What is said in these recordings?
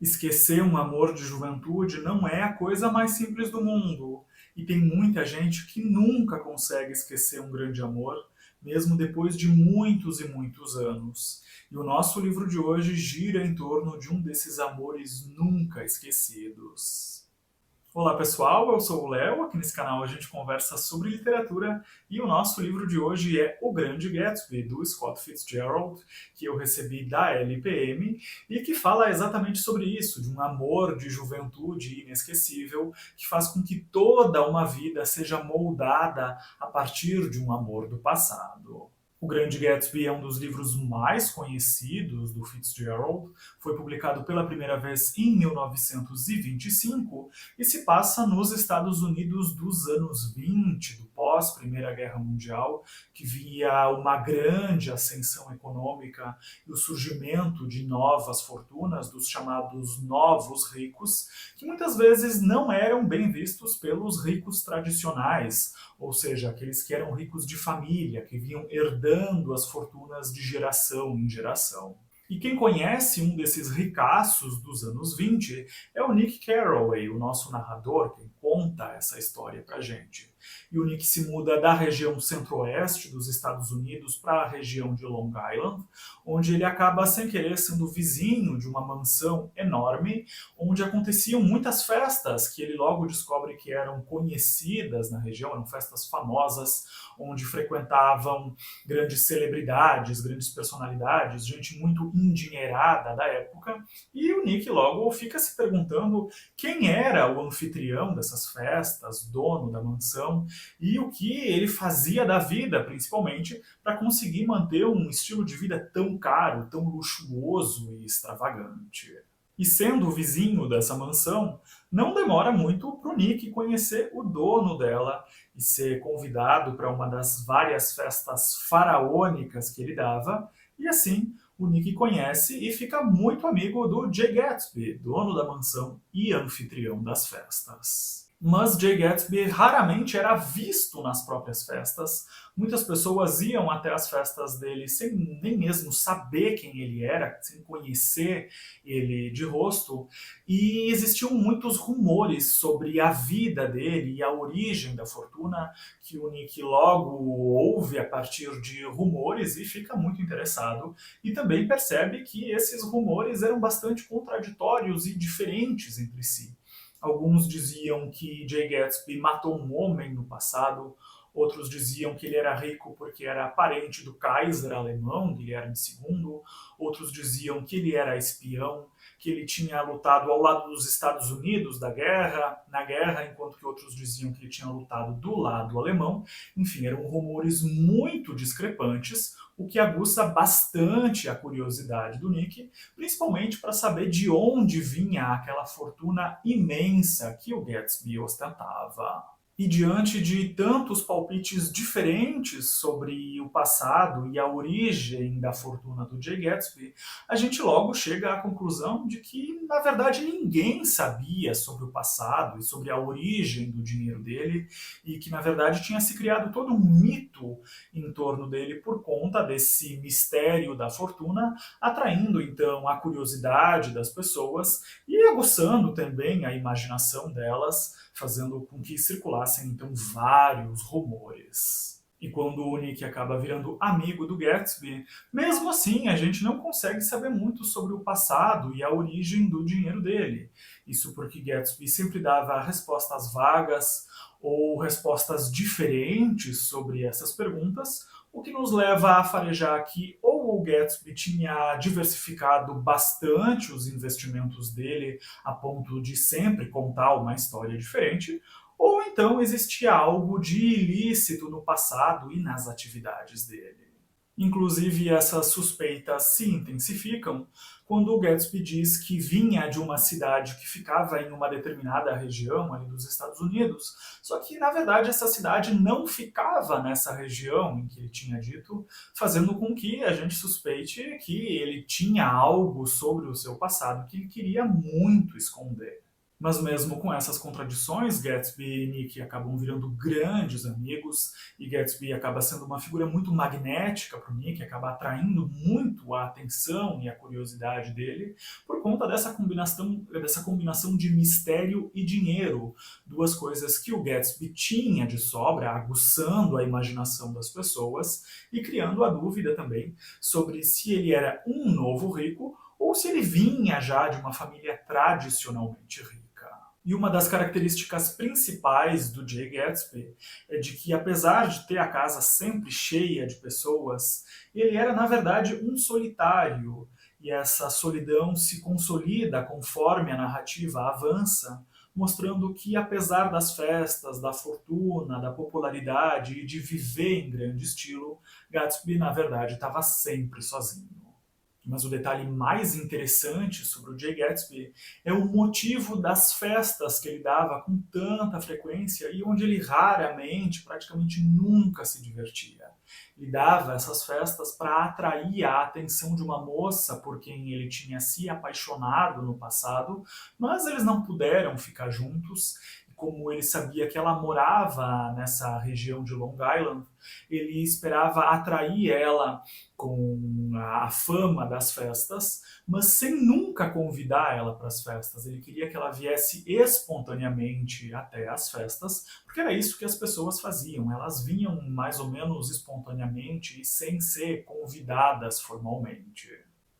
Esquecer um amor de juventude não é a coisa mais simples do mundo. E tem muita gente que nunca consegue esquecer um grande amor, mesmo depois de muitos e muitos anos. E o nosso livro de hoje gira em torno de um desses amores nunca esquecidos. Olá pessoal, eu sou o Léo, aqui nesse canal a gente conversa sobre literatura e o nosso livro de hoje é O Grande Gatsby, do Scott Fitzgerald, que eu recebi da LPM e que fala exatamente sobre isso, de um amor de juventude inesquecível que faz com que toda uma vida seja moldada a partir de um amor do passado. O Grande Gatsby é um dos livros mais conhecidos do Fitzgerald, foi publicado pela primeira vez em 1925 e se passa nos Estados Unidos dos anos 20, do pós-Primeira Guerra Mundial, que via uma grande ascensão econômica e o surgimento de novas fortunas, dos chamados novos ricos, que muitas vezes não eram bem vistos pelos ricos tradicionais, ou seja, aqueles que eram ricos de família, que vinham herdando as fortunas de geração em geração. E quem conhece um desses ricaços dos anos 20 é o Nick Carraway, o nosso narrador, quem conta essa história pra gente. E o Nick se muda da região centro-oeste dos Estados Unidos para a região de Long Island, onde ele acaba sem querer sendo vizinho de uma mansão enorme, onde aconteciam muitas festas que ele logo descobre que eram conhecidas na região, eram festas famosas, onde frequentavam grandes celebridades, grandes personalidades, gente muito endinheirada da época, e o Nick logo fica se perguntando quem era o anfitrião dessas festas, dono da mansão, e o que ele fazia da vida, principalmente, para conseguir manter um estilo de vida tão caro, tão luxuoso e extravagante. E sendo o vizinho dessa mansão, não demora muito para o Nick conhecer o dono dela e ser convidado para uma das várias festas faraônicas que ele dava, e assim o Nick conhece e fica muito amigo do Jay Gatsby, dono da mansão e anfitrião das festas. Mas Jay Gatsby raramente era visto nas próprias festas. Muitas pessoas iam até as festas dele sem nem mesmo saber quem ele era, sem conhecer ele de rosto. E existiam muitos rumores sobre a vida dele e a origem da fortuna, que o Nick logo ouve a partir de rumores e fica muito interessado. E também percebe que esses rumores eram bastante contraditórios e diferentes entre si. Alguns diziam que Jay Gatsby matou um homem no passado, outros diziam que ele era rico porque era parente do Kaiser alemão, Guilherme II, outros diziam que ele era espião, que ele tinha lutado ao lado dos Estados Unidos na guerra, enquanto que outros diziam que ele tinha lutado do lado alemão. Enfim, eram rumores muito discrepantes, o que aguça bastante a curiosidade do Nick, principalmente para saber de onde vinha aquela fortuna imensa que o Gatsby ostentava. E diante de tantos palpites diferentes sobre o passado e a origem da fortuna do Jay Gatsby, a gente logo chega à conclusão de que, na verdade, ninguém sabia sobre o passado e sobre a origem do dinheiro dele, e que, na verdade, tinha se criado todo um mito em torno dele por conta desse mistério da fortuna, atraindo, então, a curiosidade das pessoas e aguçando também a imaginação delas, fazendo com que circulassem então vários rumores. E quando o Nick acaba virando amigo do Gatsby, mesmo assim a gente não consegue saber muito sobre o passado e a origem do dinheiro dele. Isso porque Gatsby sempre dava respostas vagas ou respostas diferentes sobre essas perguntas, o que nos leva a farejar que ou o Gatsby tinha diversificado bastante os investimentos dele a ponto de sempre contar uma história diferente, ou então existia algo de ilícito no passado e nas atividades dele. Inclusive, essas suspeitas se intensificam quando o Gatsby diz que vinha de uma cidade que ficava em uma determinada região ali dos Estados Unidos, só que, na verdade, essa cidade não ficava nessa região em que ele tinha dito, fazendo com que a gente suspeite que ele tinha algo sobre o seu passado que ele queria muito esconder. Mas mesmo com essas contradições, Gatsby e Nick acabam virando grandes amigos, e Gatsby acaba sendo uma figura muito magnética para o Nick, acaba atraindo muito a atenção e a curiosidade dele, por conta dessa combinação de mistério e dinheiro, duas coisas que o Gatsby tinha de sobra, aguçando a imaginação das pessoas e criando a dúvida também sobre se ele era um novo rico ou se ele vinha já de uma família tradicionalmente rica. E uma das características principais do Jay Gatsby é de que, apesar de ter a casa sempre cheia de pessoas, ele era, na verdade, um solitário. E essa solidão se consolida conforme a narrativa avança, mostrando que, apesar das festas, da fortuna, da popularidade e de viver em grande estilo, Gatsby, na verdade, estava sempre sozinho. Mas o detalhe mais interessante sobre o Jay Gatsby é o motivo das festas que ele dava com tanta frequência e onde ele raramente, praticamente nunca se divertia. Ele dava essas festas para atrair a atenção de uma moça por quem ele tinha se apaixonado no passado, mas eles não puderam ficar juntos. E como ele sabia que ela morava nessa região de Long Island, ele esperava atrair ela com a fama das festas, mas sem nunca convidar ela para as festas. Ele queria que ela viesse espontaneamente até as festas, porque era isso que as pessoas faziam. Elas vinham mais ou menos espontaneamente e sem ser convidadas formalmente.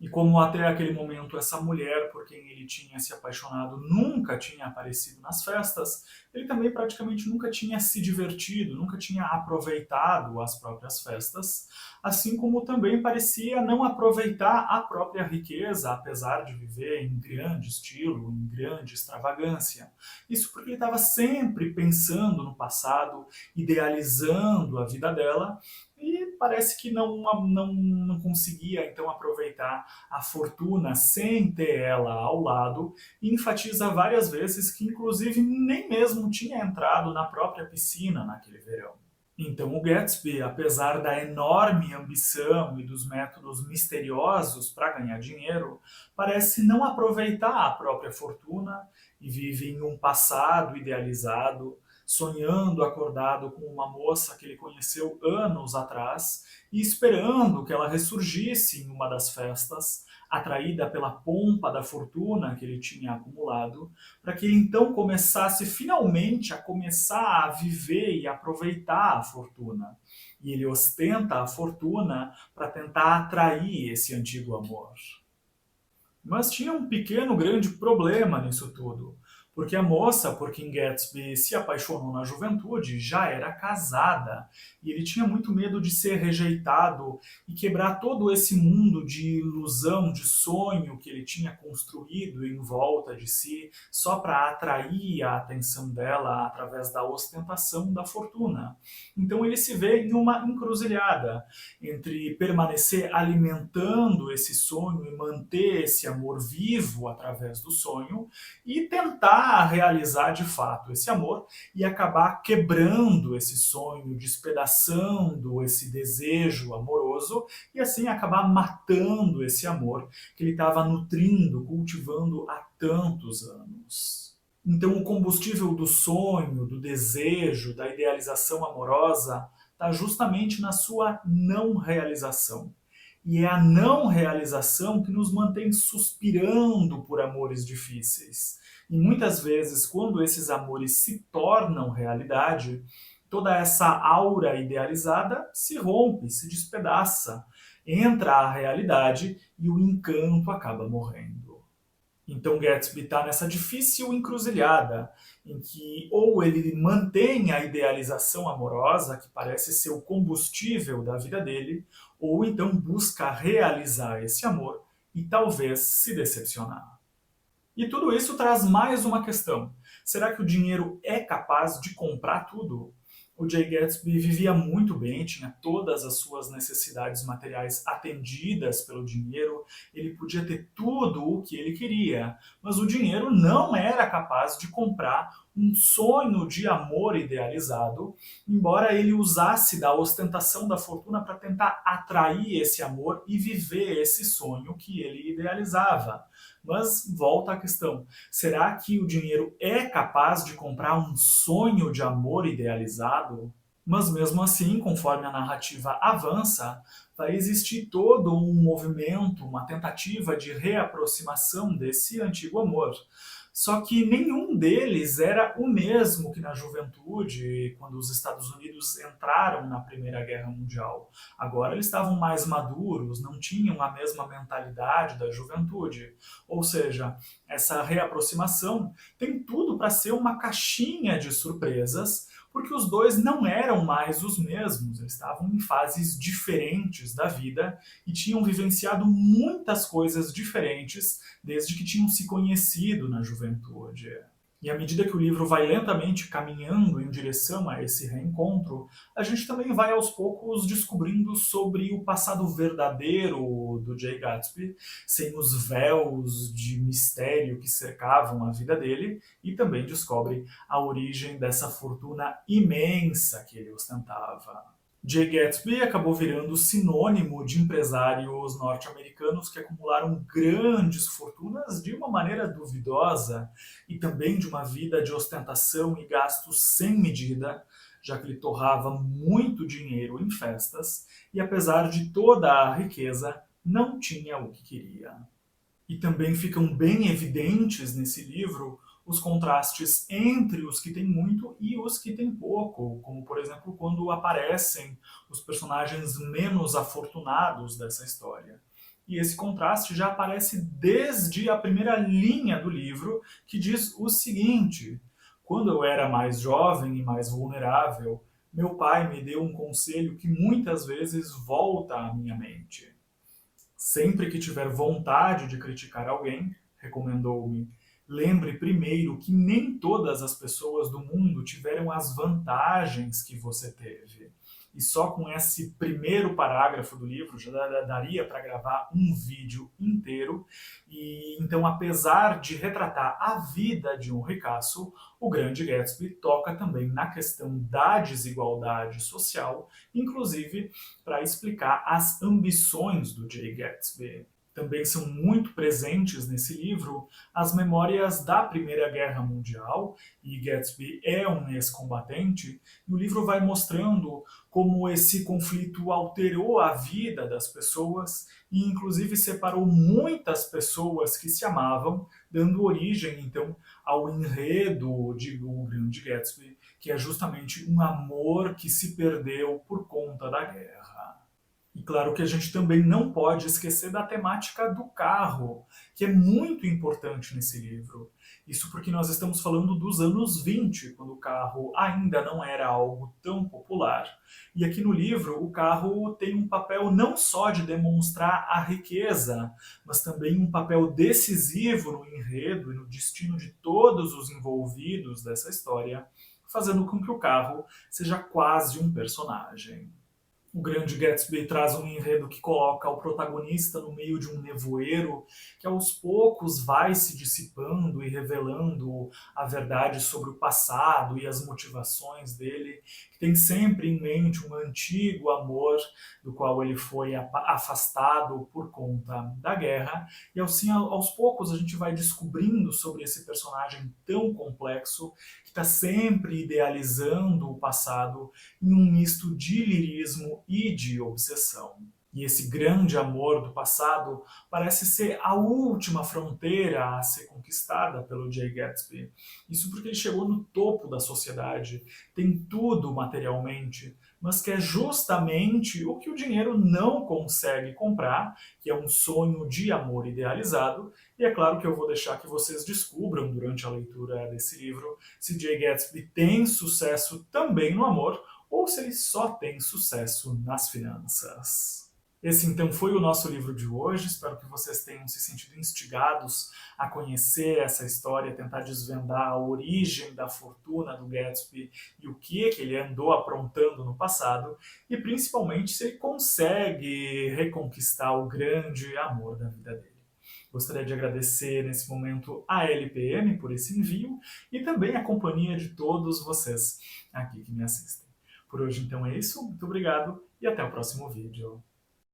E como até aquele momento essa mulher por quem ele tinha se apaixonado nunca tinha aparecido nas festas, ele também praticamente nunca tinha se divertido, nunca tinha aproveitado as próprias festas, assim como também parecia não aproveitar a própria riqueza, apesar de viver em grande estilo, em grande extravagância. Isso porque ele estava sempre pensando no passado, idealizando a vida dela, e parece que não conseguia então aproveitar a fortuna sem ter ela ao lado, e enfatiza várias vezes que inclusive nem mesmo tinha entrado na própria piscina naquele verão. Então o Gatsby, apesar da enorme ambição e dos métodos misteriosos para ganhar dinheiro, parece não aproveitar a própria fortuna e vive em um passado idealizado, sonhando acordado com uma moça que ele conheceu anos atrás e esperando que ela ressurgisse em uma das festas, atraída pela pompa da fortuna que ele tinha acumulado, para que ele então começasse finalmente a começar a viver e aproveitar a fortuna. E ele ostenta a fortuna para tentar atrair esse antigo amor. Mas tinha um pequeno grande problema nisso tudo, porque a moça por quem Gatsby se apaixonou na juventude já era casada, e ele tinha muito medo de ser rejeitado e quebrar todo esse mundo de ilusão, de sonho que ele tinha construído em volta de si, só para atrair a atenção dela através da ostentação da fortuna. Então ele se vê em uma encruzilhada entre permanecer alimentando esse sonho e manter esse amor vivo através do sonho e tentar realizar de fato esse amor e acabar quebrando esse sonho, despedaçando esse desejo amoroso e assim acabar matando esse amor que ele estava nutrindo, cultivando há tantos anos. Então, o combustível do sonho, do desejo, da idealização amorosa está justamente na sua não realização. E é a não realização que nos mantém suspirando por amores difíceis. E muitas vezes, quando esses amores se tornam realidade, toda essa aura idealizada se rompe, se despedaça, entra a realidade e o encanto acaba morrendo. Então Gatsby está nessa difícil encruzilhada, em que ou ele mantém a idealização amorosa, que parece ser o combustível da vida dele, ou então busca realizar esse amor e talvez se decepcionar. E tudo isso traz mais uma questão. Será que o dinheiro é capaz de comprar tudo? O Jay Gatsby vivia muito bem, tinha todas as suas necessidades materiais atendidas pelo dinheiro, ele podia ter tudo o que ele queria, mas o dinheiro não era capaz de comprar um sonho de amor idealizado, embora ele usasse da ostentação da fortuna para tentar atrair esse amor e viver esse sonho que ele idealizava. Mas volta à questão, será que o dinheiro é capaz de comprar um sonho de amor idealizado? Mas mesmo assim, conforme a narrativa avança, vai existir todo um movimento, uma tentativa de reaproximação desse antigo amor. Só que nenhum deles era o mesmo que na juventude, quando os Estados Unidos entraram na Primeira Guerra Mundial. Agora eles estavam mais maduros, não tinham a mesma mentalidade da juventude. Ou seja, essa reaproximação tem tudo para ser uma caixinha de surpresas, porque os dois não eram mais os mesmos, eles estavam em fases diferentes da vida e tinham vivenciado muitas coisas diferentes desde que tinham se conhecido na juventude. E à medida que o livro vai lentamente caminhando em direção a esse reencontro, a gente também vai aos poucos descobrindo sobre o passado verdadeiro do Jay Gatsby, sem os véus de mistério que cercavam a vida dele, e também descobre a origem dessa fortuna imensa que ele ostentava. Jay Gatsby acabou virando sinônimo de empresários norte-americanos que acumularam grandes fortunas de uma maneira duvidosa e também de uma vida de ostentação e gastos sem medida, já que ele torrava muito dinheiro em festas e, apesar de toda a riqueza, não tinha o que queria. E também ficam bem evidentes nesse livro os contrastes entre os que têm muito e os que têm pouco, como por exemplo quando aparecem os personagens menos afortunados dessa história. E esse contraste já aparece desde a primeira linha do livro, que diz o seguinte: quando eu era mais jovem e mais vulnerável, meu pai me deu um conselho que muitas vezes volta à minha mente. Sempre que tiver vontade de criticar alguém, recomendou-me, lembre primeiro que nem todas as pessoas do mundo tiveram as vantagens que você teve. E só com esse primeiro parágrafo do livro já daria para gravar um vídeo inteiro. E então, apesar de retratar a vida de um ricaço, o Grande Gatsby toca também na questão da desigualdade social, inclusive para explicar as ambições do Jay Gatsby. Também são muito presentes nesse livro as memórias da Primeira Guerra Mundial, e Gatsby é um ex-combatente, e o livro vai mostrando como esse conflito alterou a vida das pessoas e inclusive separou muitas pessoas que se amavam, dando origem então ao enredo de O Grande Gatsby, que é justamente um amor que se perdeu por conta da guerra. E claro que a gente também não pode esquecer da temática do carro, que é muito importante nesse livro. Isso porque nós estamos falando dos anos 20, quando o carro ainda não era algo tão popular. E aqui no livro, o carro tem um papel não só de demonstrar a riqueza, mas também um papel decisivo no enredo e no destino de todos os envolvidos dessa história, fazendo com que o carro seja quase um personagem. O Grande Gatsby traz um enredo que coloca o protagonista no meio de um nevoeiro que aos poucos vai se dissipando e revelando a verdade sobre o passado e as motivações dele, que tem sempre em mente um antigo amor do qual ele foi afastado por conta da guerra, e assim aos poucos a gente vai descobrindo sobre esse personagem tão complexo que está sempre idealizando o passado em um misto de lirismo e de obsessão. E esse grande amor do passado parece ser a última fronteira a ser conquistada pelo Jay Gatsby. Isso porque ele chegou no topo da sociedade, tem tudo materialmente, mas quer justamente o que o dinheiro não consegue comprar, que é um sonho de amor idealizado. E é claro que eu vou deixar que vocês descubram durante a leitura desse livro se Jay Gatsby tem sucesso também no amor ou se ele só tem sucesso nas finanças. Esse então foi o nosso livro de hoje, espero que vocês tenham se sentido instigados a conhecer essa história, tentar desvendar a origem da fortuna do Gatsby e o que ele andou aprontando no passado, e principalmente se ele consegue reconquistar o grande amor da vida dele. Gostaria de agradecer nesse momento a LPM por esse envio e também a companhia de todos vocês aqui que me assistem. Por hoje então é isso, muito obrigado e até o próximo vídeo.